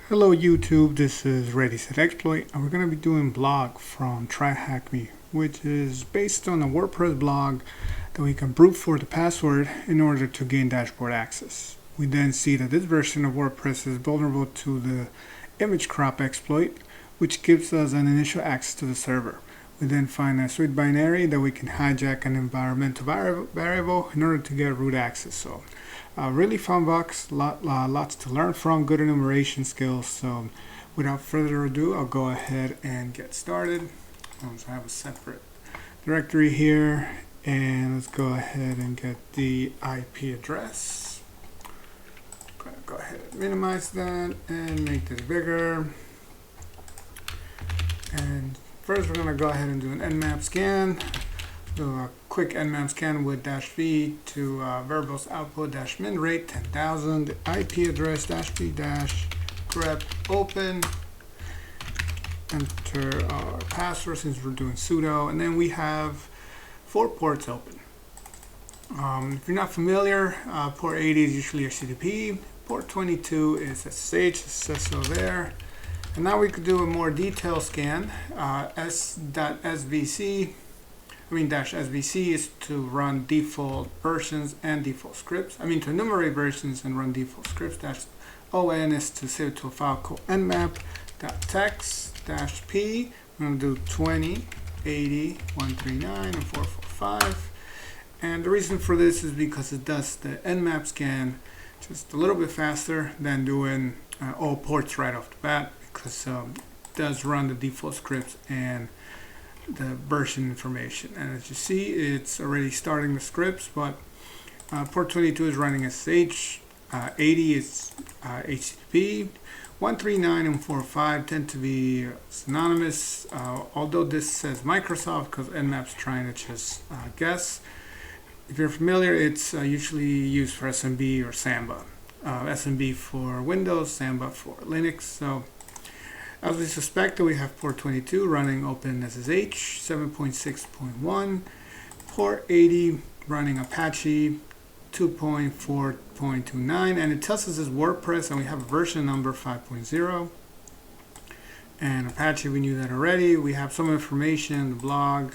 Hello YouTube, this is Ready Set Exploit, and we're going to be doing blog from TryHackMe, which is based on a WordPress blog that we can brute force the password in order to gain dashboard access. We then see that this version of WordPress is vulnerable to the image crop exploit, which gives us an initial access to the server. We then find a SUID binary that we can hijack an environmental variable in order to get root access. So really fun box, lots to learn from, good enumeration skills. So without further ado, I'll go ahead and get started. So I have a separate directory here, and let's go ahead and get the IP address. Go ahead and minimize that and make this bigger. And first we're going to go ahead and do an Nmap scan. Do a quick Nmap scan with -v to variables output -min rate 10,000, IP address -v grep open, enter our password since we're doing sudo, and then we have 4 ports open. If you're not familiar, port 80 is usually HTTP, port 22 is SSH, it says so there. And now we could do a more detailed scan. -svc is to run default versions and default scripts. to enumerate versions and run default scripts. -on is to save it to a file called nmap.text -p. I'm going to do 20, 80, 139, and 445. And the reason for this is because it does the nmap scan just a little bit faster than doing all ports right off the bat, because it does run the default scripts and the version information. And as you see, it's already starting the scripts, but port 22 is running SSH, 80 is HTTP, 139 and 45 tend to be synonymous, although this says Microsoft because Nmap's trying to just guess. If you're familiar, it's usually used for SMB or Samba. SMB for Windows, Samba for Linux. So as we suspected, we have port 22 running OpenSSH 7.6.1, port 80 running Apache 2.4.29, and it tells us it's WordPress, and we have a version number 5.0. And Apache, we knew that already. We have some information, the blog,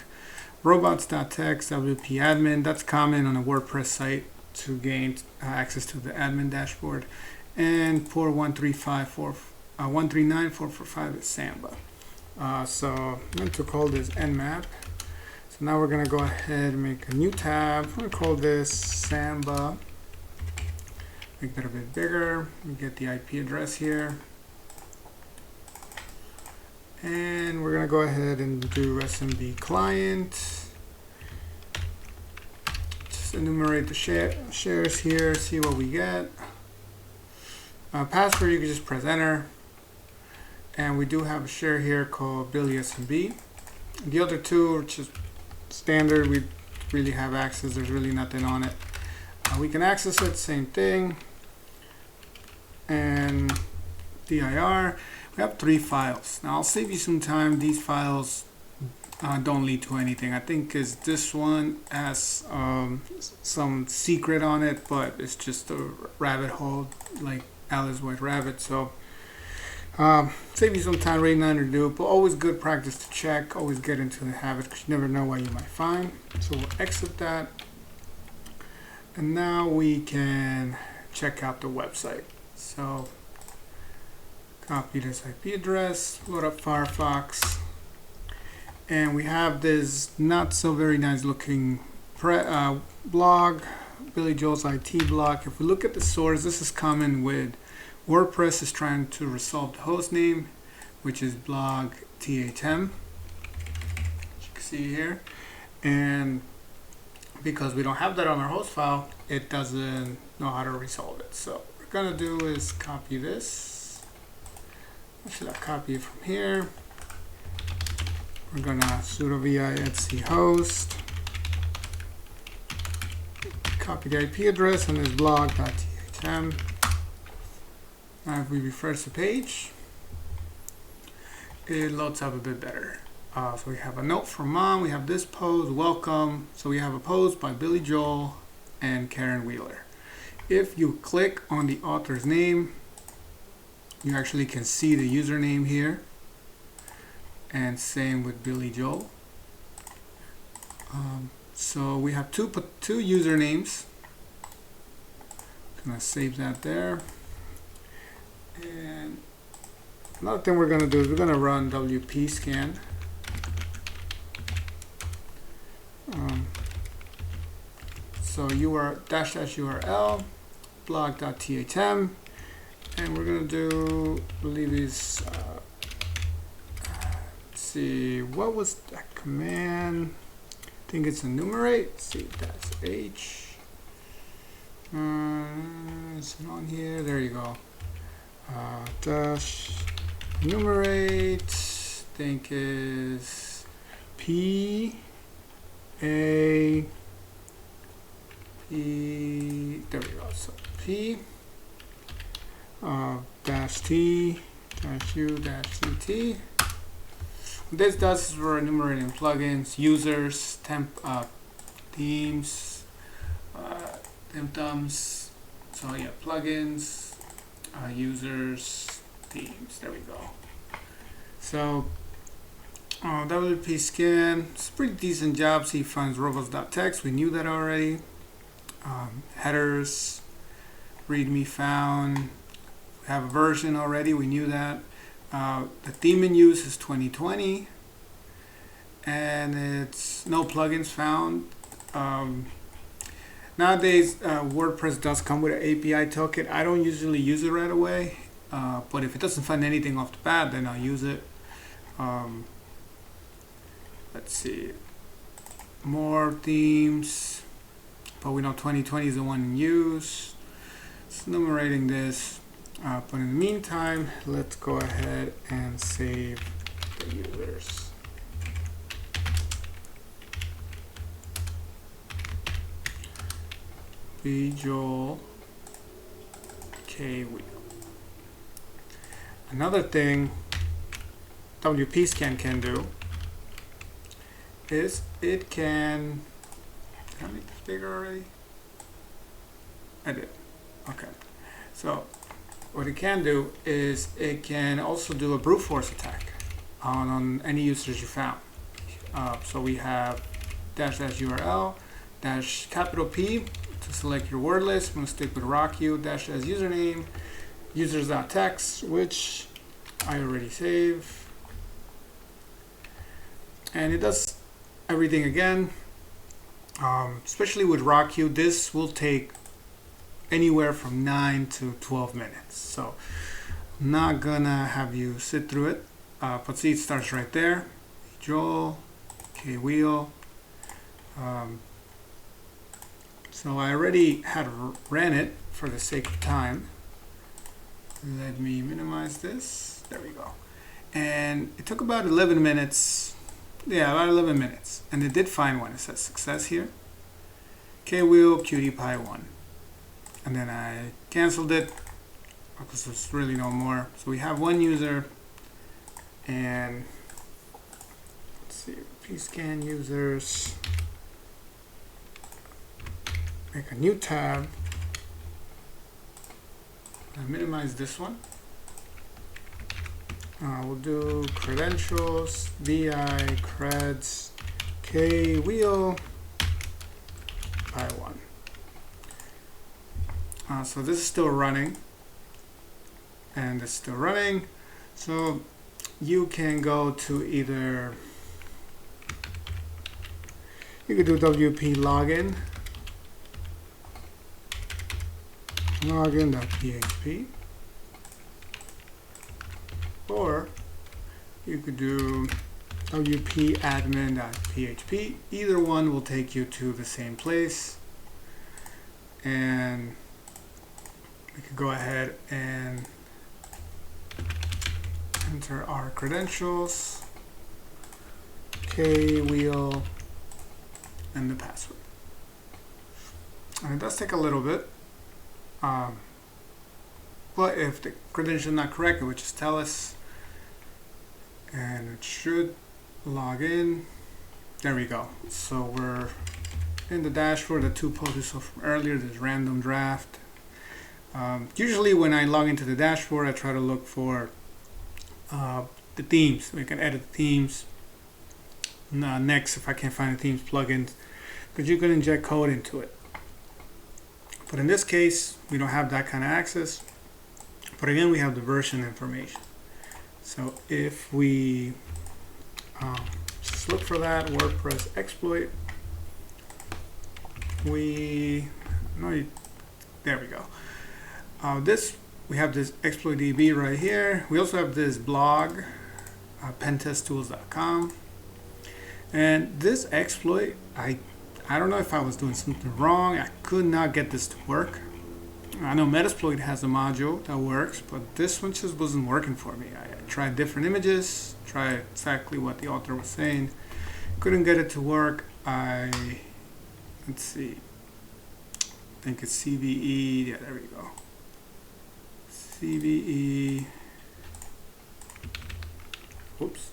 robots.txt, WP admin. That's common on a WordPress site to gain access to the admin dashboard. And port 139.445 is Samba. So I'm going to call this Nmap. So now we're going to go ahead and make a new tab. I'm going to call this Samba. Make that a bit bigger. We get the IP address here. And we're going to go ahead and do SMB client. Just enumerate the shares here, see what we get. Password, you can just press enter. And we do have a share here called Billy SMB. The other two are just standard. We really have access. There's really nothing on it. We can access it, same thing. And dir. We have 3 files. Now I'll save you some time. These files don't lead to anything. I think is this one has some secret on it, but it's just a rabbit hole like Alice White Rabbit. So save you some time, really nothing to do, but always good practice to check. Always get into the habit because you never know what you might find. So we'll exit that. And now we can check out the website. So copy this IP address, load up Firefox, and we have this not so very nice looking blog, Billy Joel's IT blog. If we look at the source, this is common with WordPress is trying to resolve the host name, which is blog THM, as you can see here. And because we don't have that on our host file, it doesn't know how to resolve it. So what we're gonna do is copy this. Actually, I'll copy it from here. We're gonna sudo vi etc host. Copy the IP address on this blog.thm. Now if we refresh the page, it loads up a bit better. So we have a note from mom, we have this post, welcome. So we have a post by Billy Joel and Karen Wheeler. If you click on the author's name, You actually can see the username here, and same with Billy Joel. So we have two usernames. Gonna save that there. And another thing we're gonna do is we're gonna run WPScan. So /URL blog.thm, and we're gonna do, I believe is let's see, what was that command? I think it's enumerate. Let's see if that's H. Is it on here? There you go. Dash enumerate. I think is P A E. There we go. So P dash T dash U dash CT. What this does is for enumerating plugins, users, themes, thumbs. So yeah, plugins, users, themes. There we go. So WPScan, it's a pretty decent job. See, finds robots.txt. We knew that already. Headers, readme found. We have a version already. We knew that. The theme in use is 2020, and it's no plugins found. Nowadays, WordPress does come with an API toolkit. I don't usually use it right away, but if it doesn't find anything off the bat, then I'll use it. Let's see, more themes, but we know 2020 is the one in use. It's enumerating this. But in the meantime, let's go ahead and save the users. Joel K Wheel. Another thing WPScan can do is it can I make this bigger already? I did. Okay. So what it can do is it can also do a brute force attack on any users you found. So we have --URL --P to select your word list. I'm going to stick with --as username, users.txt, which I already saved. And it does everything again. Especially with --, this will take anywhere from 9 to 12 minutes. So I'm not gonna have you sit through it. But see, it starts right there. Joel, K wheel. So I already had ran it for the sake of time. Let me minimize this. There we go. And it took about 11 minutes. Yeah, about 11 minutes. And it did find one. It says success here. K wheel, PewDiePie 1. And then I canceled it because there's really no more. So we have one user, and let's see, pscan users, make a new tab. I minimize this one. We'll do credentials, vi creds, k wheel, pi1. So this is still running, and it's still running. So you can go to either, you could do wp login.php, or you could do wp admin.php. Either one will take you to the same place, and we could go ahead and enter our credentials, k wheel, and the password. And it does take a little bit, but if the credential is not correct, it would just tell us, and it should log in. There we go. So we're in the dashboard. The two posts from earlier, this random draft. Usually when I log into the dashboard, I try to look for the themes. We can edit the themes. Next, if I can't find the themes plugins, because you can inject code into it. But in this case, we don't have that kind of access. But again, we have the version information. So if we just look for that WordPress exploit, there we go. We have this exploit DB right here. We also have this blog, pentesttools.com. And this exploit, I don't know if I was doing something wrong. I could not get this to work. I know Metasploit has a module that works, but this one just wasn't working for me. I tried different images, tried exactly what the author was saying. Couldn't get it to work. Let's see. I think it's CVE. Yeah, there we go. CVE. Whoops.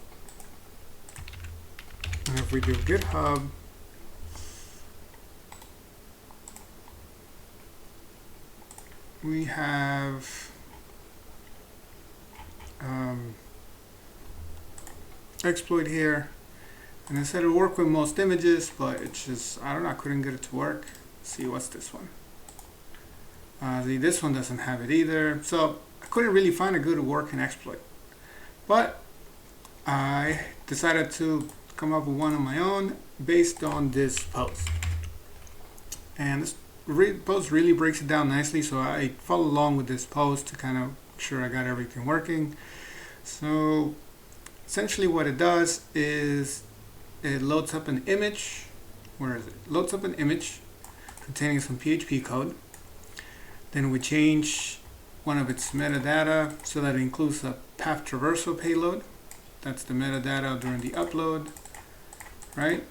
And if we do GitHub, we have exploit here, and it said it worked with most images, but it's just, I don't know, I couldn't get it to work. Let's see, what's this one? This one doesn't have it either, so I couldn't really find a good working exploit. But I decided to come up with one on my own based on this post. And this post really breaks it down nicely, so I follow along with this post to kind of make sure I got everything working. So essentially what it does is it loads up an image. Where is it? Loads up an image containing some PHP code. Then we change one of its metadata so that it includes a path traversal payload. That's the metadata during the upload, right?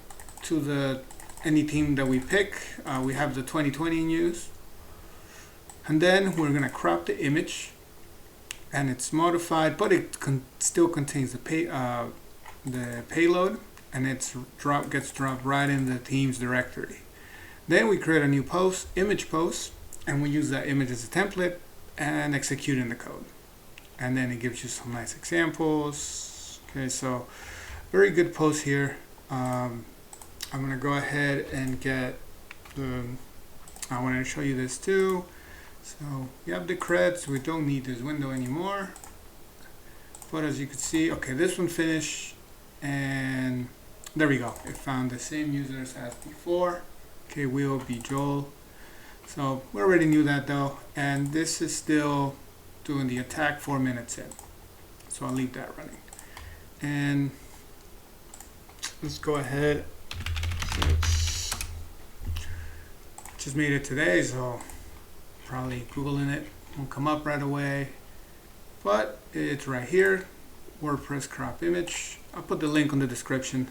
To any theme that we pick. We have the 2020 in use. And then we're gonna crop the image, and it's modified, but it still contains the payload, and gets dropped right in the themes directory. Then we create a new post, image post, and we use that image as a template and execute in the code. And then it gives you some nice examples. Okay, so very good post here. I'm gonna go ahead and get I want to show you this too. So we have the creds, we don't need this window anymore. But as you can see, okay, this one finished, and there we go. It found the same users as before. Okay, will be Joel. So we already knew that though, and this is still doing the attack 4 minutes in. So I'll leave that running. And let's go ahead. Just made it today, so probably Googling it won't come up right away, but it's right here, WordPress Crop-Image. I'll put the link on the description,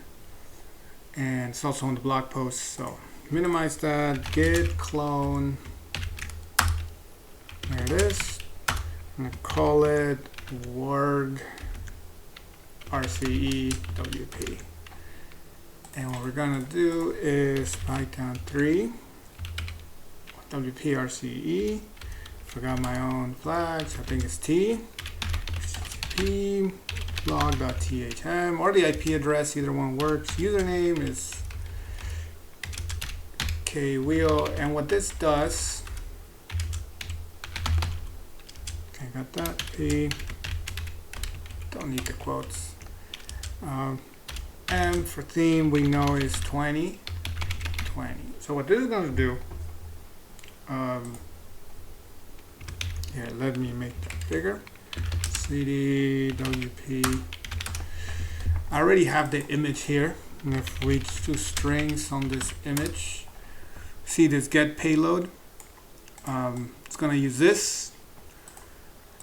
and it's also on the blog post. So minimize that, git clone, there it is. I'm gonna call it word RCE WP. And what we're gonna do is Python 3 WP RCE. Forgot my own flags. I think it's T. P blog.thm or the IP address, either one works. Username is kwheel, and what this does, okay, got that. P, don't need the quotes. M for theme we know is 20. So what this is going to do, here, let me make that bigger. CD WP. I already have the image here, and if we just do strings on this image, see this get payload, it's going to use this,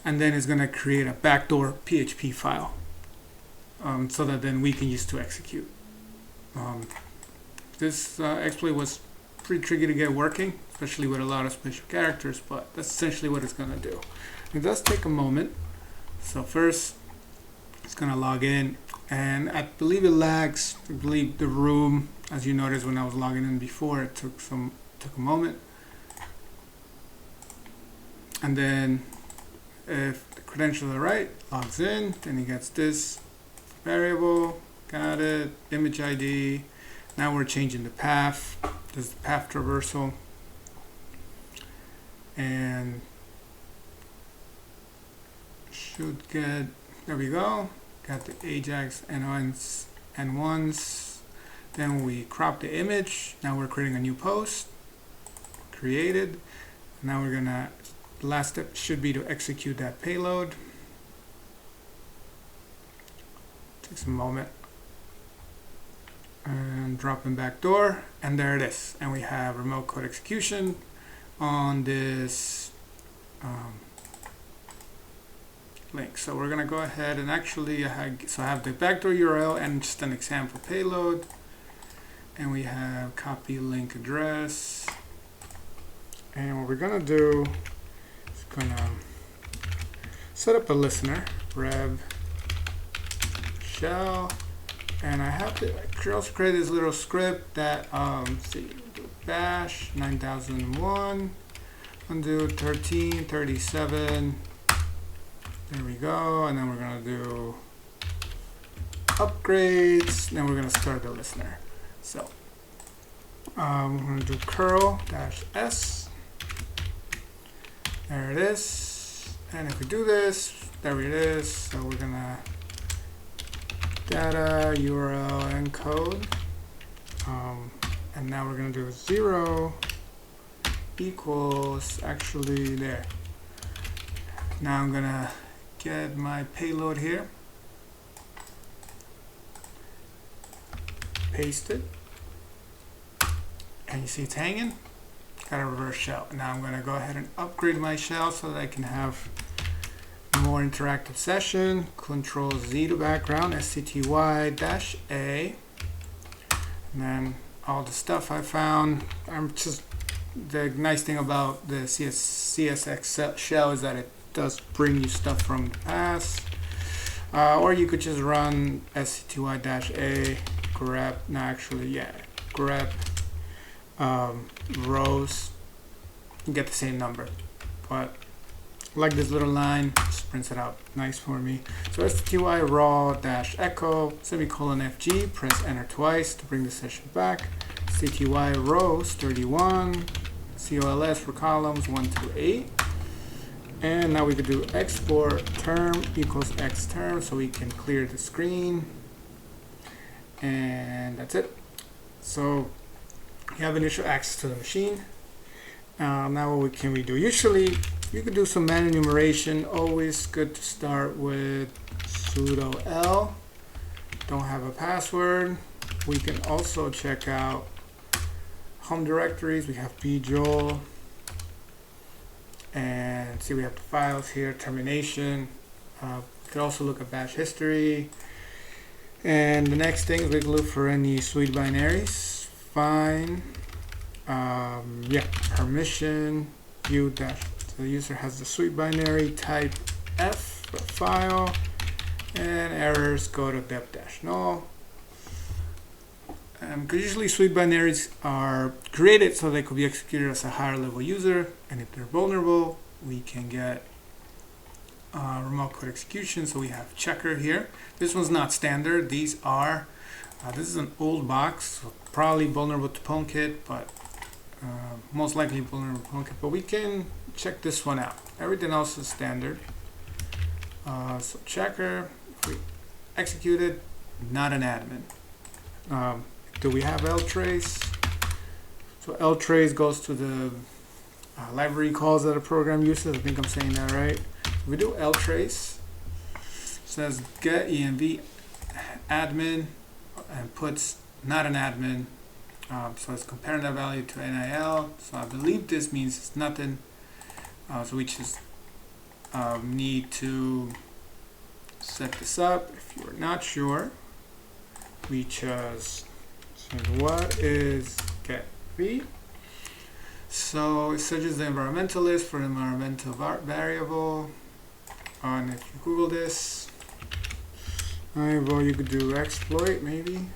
and then it's going to create a backdoor PHP file, so that then we can use to execute. This exploit was pretty tricky to get working, especially with a lot of special characters, but that's essentially what it's going to do. It does take a moment. So first, it's going to log in, and I believe it lags. I believe the room, as you noticed when I was logging in before, it took a moment. And then if the credentials are right, logs in, then he gets this variable. Got it. Image ID. Now we're changing the path. This is the path traversal. And should get, there we go. Got the Ajax and ones. Then we crop the image. Now we're creating a new post. Created. Now we're gonna, the last step should be to execute that payload. Takes a moment. And drop in backdoor, and there it is. And we have remote code execution on this link. So we're gonna go ahead and actually, I have the backdoor URL and just an example payload. And we have copy link address. And what we're gonna do is gonna set up a listener, rev shell, and I have to also create this little script that see, do bash 9001, undo 1337. There we go, and then we're gonna do upgrades. Then we're gonna start the listener. So we're gonna do curl -s. There it is. And if we do this, there it is. So we're gonna data URL encode. And now we're gonna do 0 equals actually there. Now I'm gonna get my payload here. Paste it. And you see it's hanging. Got a reverse shell. Now I'm going to go ahead and upgrade my shell so that I can have a more interactive session. Control Z to background, SCTY-A. And then all the stuff I found. The nice thing about the CSX shell is that it does bring you stuff from the past. Or you could just run SCTY-A, grep rows and get the same number, but like this little line just prints it out nice for me. So STY raw -echo semicolon FG, press enter twice to bring the session back. CTY rows 31, COLS for columns 1 to 8, and now we could do export term equals x term so we can clear the screen, and that's it. So you have initial access to the machine. Now what can we do? Usually you could do some man enumeration. Always good to start with sudo l. Don't have a password. We can also check out home directories. We have bjoel, and see we have the files here, termination. We could also look at bash history. And the next thing is we can look for any SUID binaries. Fine. Permission view dash, so the user has the SUID binary, type F for file, and errors go to dep-null. Because usually SUID binaries are created so they could be executed as a higher level user, and if they're vulnerable, we can get remote code execution. So we have checker here. This one's not standard. These are this is an old box, so probably vulnerable to PwnKit, but most likely vulnerable to PwnKit. But we can check this one out. Everything else is standard. So checker, if we execute it, not an admin. Do we have ltrace? So ltrace goes to the library calls that a program uses. I think I'm saying that right. If we do ltrace, says get env admin, and puts not an admin, so it's comparing that value to NIL. So I believe this means it's nothing. So we just need to set this up. If you're not sure, we just said what is get v. So it searches the environmental list for environmental variable. And if you Google this, well, you could do exploit maybe.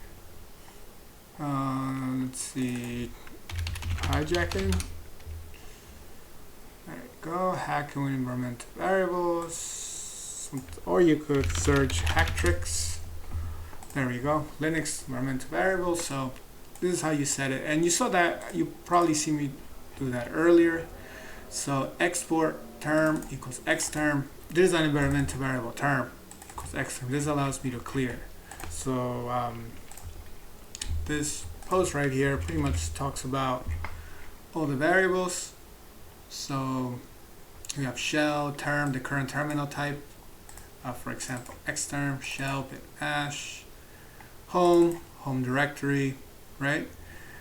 Let's see, hijacking. Alright, go. Hacking environmental variables, or you could search hack tricks. There we go. Linux environmental variables. So this is how you set it, and you saw that, you probably see me do that earlier. So export term equals x term. This is an environmental variable term equals x term. This allows me to clear. So this post right here pretty much talks about all the variables. So we have shell, term, the current terminal type, for example, xterm, shell, bit bash, home directory, right?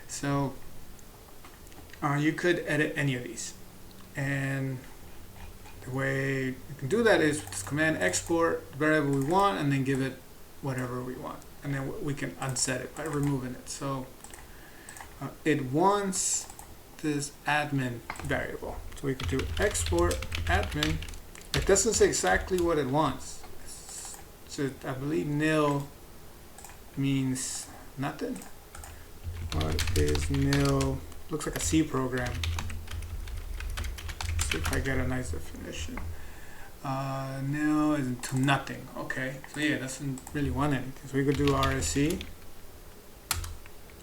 So you could edit any of these, and the way you can do that is just command export the variable we want and then give it whatever we want, and then we can unset it by removing it. So it wants this admin variable, so we could do export admin. It doesn't say exactly what it wants. So I believe nil means nothing. What is nil? Looks like a C program. Let's see if I get a nice definition. Nil is to nothing. Okay, so yeah, it doesn't really want anything. So we could do RSC,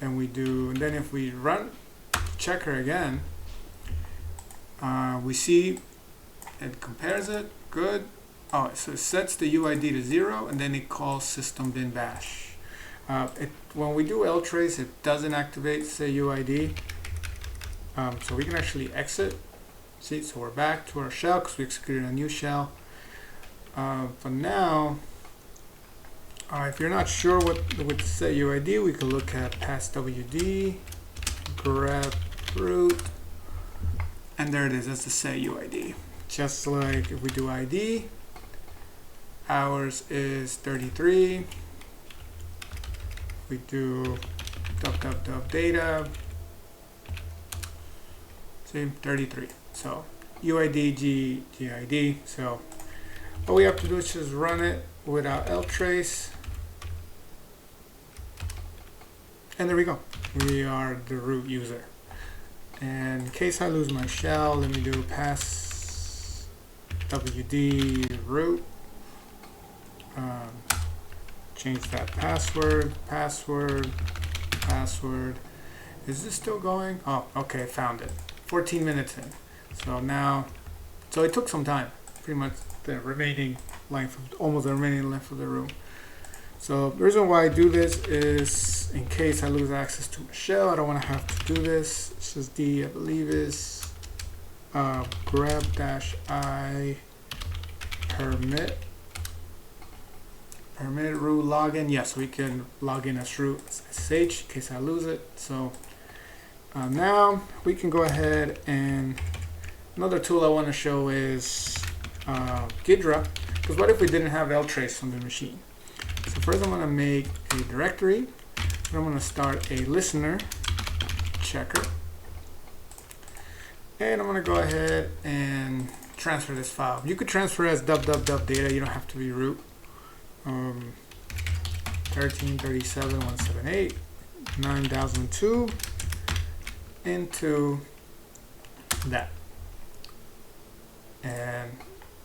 and then if we run checker again, we see it compares it. Good. Oh, so it sets the UID to 0, and then it calls system bin bash. When we do ltrace, it doesn't activate say UID, so we can actually exit. See, so we're back to our shell because we executed a new shell. For now, if you're not sure what to set UID, we can look at passwd, grep root, and there it is. That's the set UID. Just like if we do ID, ours is 33. We do data, same 33. So UID GID. So all we have to do is just run it without ltrace, and there we go. We are the root user. And in case I lose my shell, let me do pass wd root. Change that password. Is this still going? Oh, okay, found it. 14 minutes in. So it took some time. Pretty much almost the remaining length of the room. So the reason why I do this is in case I lose access to my shell, I don't want to have to do this. SSD, I believe, is grep-i permit root login. Yes, we can log in as root SSH in case I lose it. So now we can go ahead, and another tool I want to show is Ghidra, because what if we didn't have ltrace on the machine? So first I'm going to make a directory, and I'm going to start a listener checker, and I'm going to go ahead and transfer this file. You could transfer as data, you don't have to be root. 1337.178 9002 into that, and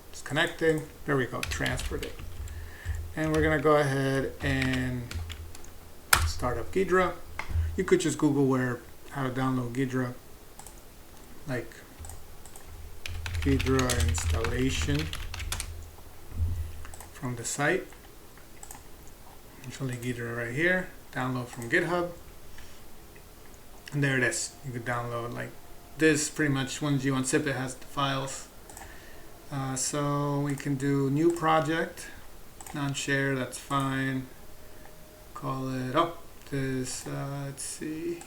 it's connecting. There we go, transferred it. And we're gonna go ahead and start up Ghidra. You could just Google how to download Ghidra, like Ghidra installation from the site. Usually Ghidra right here, download from GitHub, and there it is. You could download like this. Pretty much once you unzip it, has the files. So we can do new project, non-share, that's fine. Call it let's see,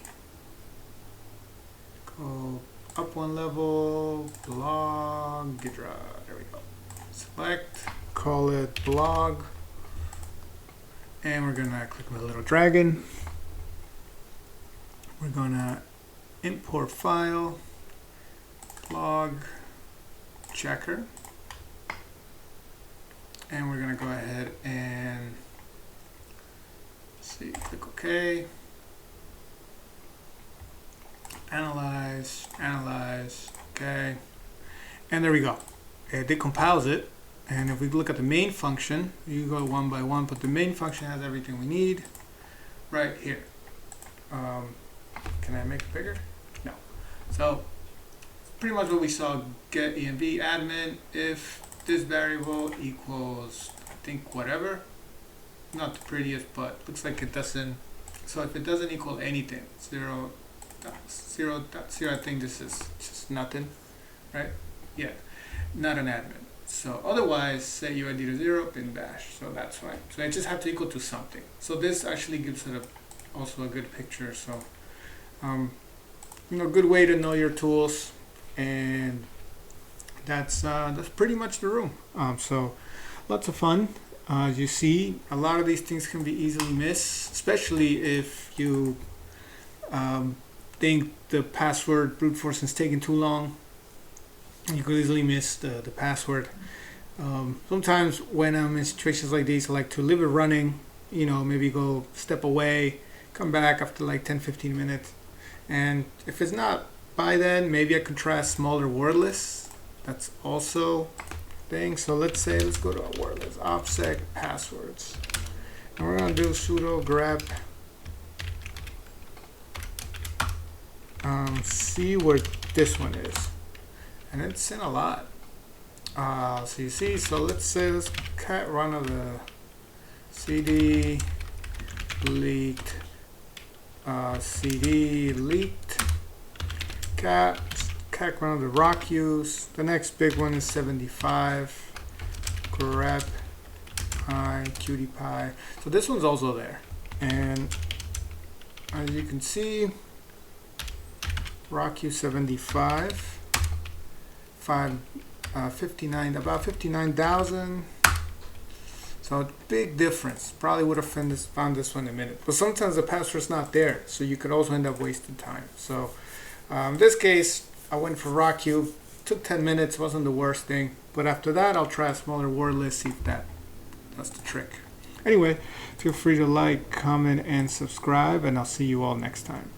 go up one level, blog Ghidra. There we go. Select, call it blog. And we're gonna click the little dragon. We're gonna import file, blog checker, and we're gonna go ahead and click OK. Analyze, okay. And there we go. It decompiles it. And if we look at the main function, you go one by one, but the main function has everything we need right here. Can I make it bigger? No. So pretty much what we saw, get env admin if this variable equals, I think, whatever. Not the prettiest, but looks like it doesn't. So if it doesn't equal anything, 0, 0, 0, I think this is just nothing, right? Yeah, not an admin. So otherwise, set UID to 0, bin bash. So that's fine. So I just have to equal to something. So this actually gives it also a good picture. So, good way to know your tools, and that's pretty much the room. So lots of fun. As you see, a lot of these things can be easily missed, especially if you think the password brute force is taking too long. You could easily miss the password. Sometimes when I'm in situations like these, I like to leave it running, maybe go step away, come back after like 10-15 minutes. And if it's not by then, maybe I could try a smaller word list. That's also thing. So let's go to our word list, offset passwords. And we're going to do sudo grep see where this one is. And it's in a lot. So you see, so let's cat run of the cd leaked cd leaked cat run of the rock use. The next big one is 75 grep cutie pie. So this one's also there, and as you can see, rock use 75 59, about 59,000. So big difference. Probably would have found this one in a minute. But sometimes the password's not there, so you could also end up wasting time. So in this case, I went for rock cube. Took 10 minutes, wasn't the worst thing. But after that, I'll try a smaller word list, see if that's the trick. Anyway, feel free to like, comment, and subscribe, and I'll see you all next time.